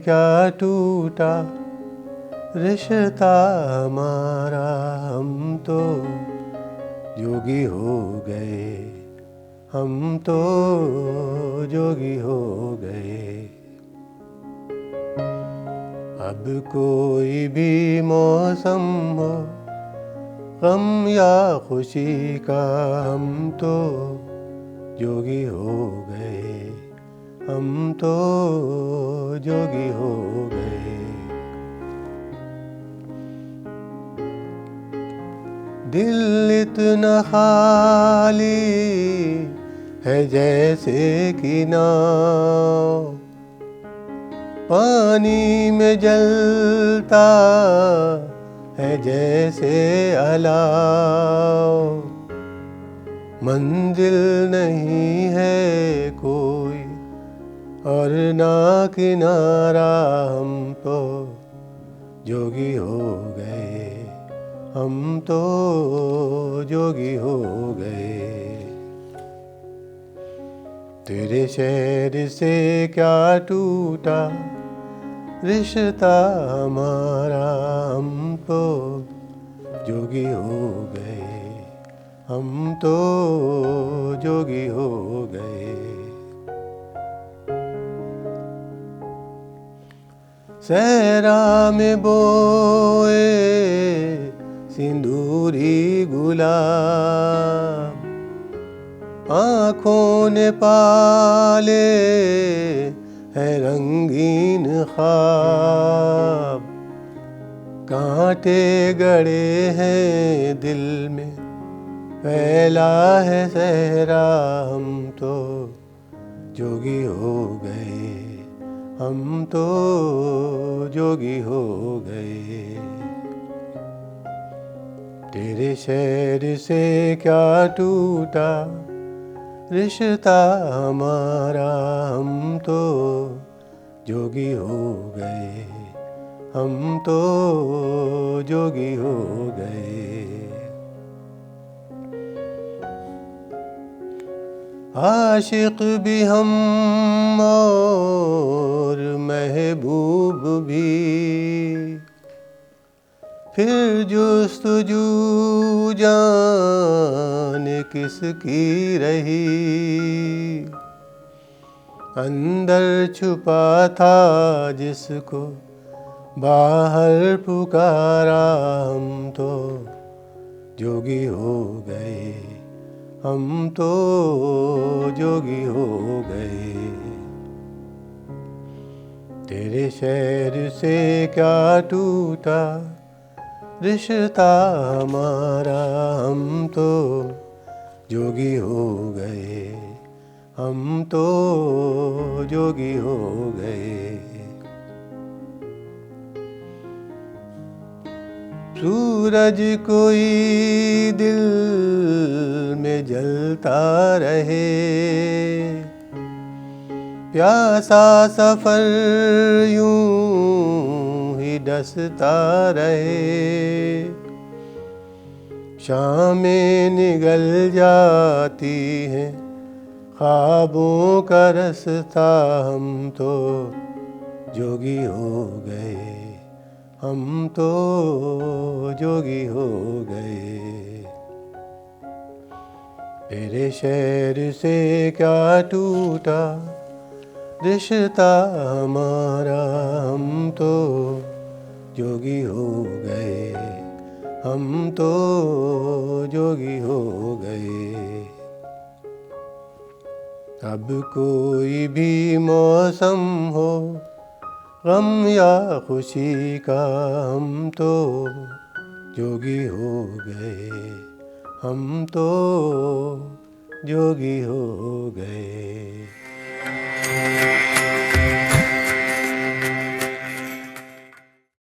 क्या टूटा रिश्ता हमारा, हम तो जोगी हो गए, हम तो जोगी हो गए। अब कोई भी मौसम हो, गम या खुशी का, हम तो जोगी हो गए, हम तो जोगी हो गए। दिल इतना खाली है जैसे कि नाव, पानी में जलता है जैसे अलाव। मंजिल नहीं है कोई और ना किनारा, हम तो जोगी हो गए, हम तो जोगी हो गए। तेरे शहर से क्या टूटा रिश्ता हमारा, हम तो जोगी हो गए, हम तो जोगी हो गए। सहरा में बोए सिंदूरी गुलाब, आँखों ने पाले है रंगीन ख्वाब। कांटे गड़े हैं दिल में, फैला है सहरा, हम तो जोगी हो गए, हम तो जोगी हो गए। तेरे शहर से क्या टूटा रिश्ता हमारा, हम तो जोगी हो गए, हम तो जोगी हो गए। आशिक भी हम और महबूब भी, फिर जुस्तजू जाने किसकी रही। अंदर छुपा था जिसको बाहर पुकारा, हम तो जोगी हो गए, हम तो जोगी हो गए। तेरे शहर से क्या टूटा रिश्ता हमारा, हम तो जोगी हो गए, हम तो जोगी हो गए। सूरज कोई दिल में जलता रहे, प्यासा सफर यूं ही डसता रहे। शामें निगल जाती हैं ख्वाबों का रास्ता, हम तो जोगी हो गए, हम तो जोगी हो गए। तेरे शहर से क्या टूटा रिश्ता हमारा, हम तो जोगी हो गए, हम तो जोगी हो गए। अब कोई भी मौसम हो, गम या खुशी का, हम तो जोगी हो गए, हम तो जोगी हो गए।